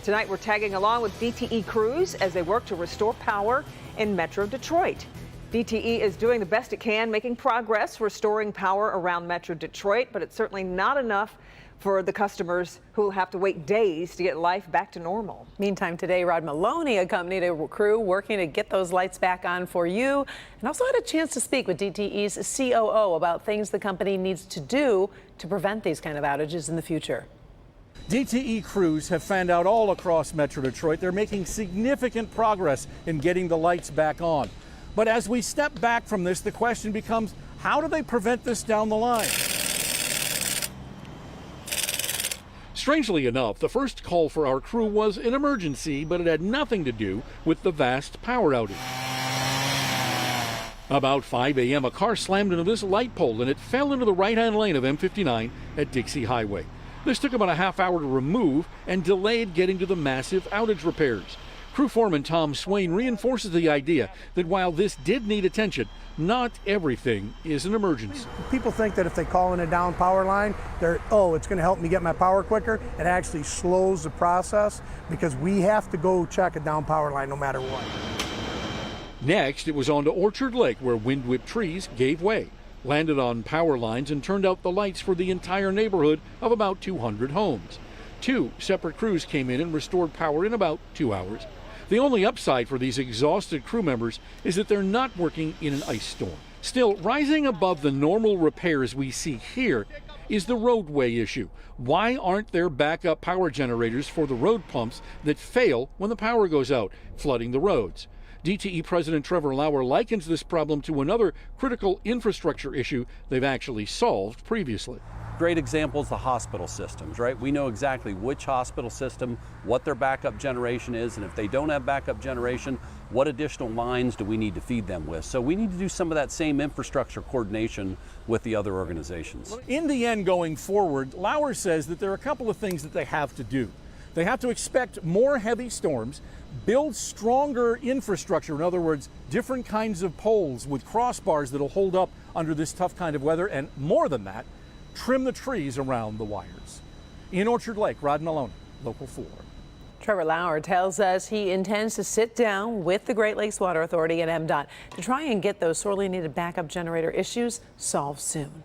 Tonight, we're tagging along with DTE crews as they work to restore power in Metro Detroit. DTE is doing the best it can, making progress restoring power around Metro Detroit, but it's certainly not enough for the customers who will have to wait days to get life back to normal. Meantime, today, Rod Maloney accompanied a crew working to get those lights back on for you, and also had a chance to speak with DTE's COO about things the company needs to do to prevent these kind of outages in the future. DTE crews have fanned out all across Metro Detroit. They're making significant progress in getting the lights back on. But as we step back from this, the question becomes, how do they prevent this down the line? Strangely enough, the first call for our crew was an emergency, but it had nothing to do with the vast power outage. About 5 a.m., a car slammed into this light pole and it fell into the right-hand lane of M59 at Dixie Highway. This took about a half hour to remove and delayed getting to the massive outage repairs. Crew foreman Tom Swain reinforces the idea that while this did need attention, not everything is an emergency. People think that if they call in a down power line, it's going to help me get my power quicker. It actually slows the process because we have to go check a down power line no matter what. Next, it was on to Orchard Lake, where wind-whipped trees gave way, landed on power lines, and turned out the lights for the entire neighborhood of about 200 homes. 2 separate crews came in and restored power in about 2 hours. The only upside for these exhausted crew members is that they're not working in an ice storm. Still, rising above the normal repairs we see here is the roadway issue. Why aren't there backup power generators for the road pumps that fail when the power goes out, flooding the roads? DTE President Trevor Lauer likens this problem to another critical infrastructure issue they've actually solved previously. Great examples, the hospital systems, right? We know exactly which hospital system, what their backup generation is, and if they don't have backup generation, what additional lines do we need to feed them with? So we need to do some of that same infrastructure coordination with the other organizations. In the end, going forward, Lauer says that there are a couple of things that they have to do. They have to expect more heavy storms, build stronger infrastructure, in other words, different kinds of poles with crossbars that'll hold up under this tough kind of weather, and more than that, trim the trees around the wires. In Orchard Lake, Rod Maloney, Local 4. Trevor Lauer tells us he intends to sit down with the Great Lakes Water Authority and MDOT to try and get those sorely needed backup generator issues solved soon.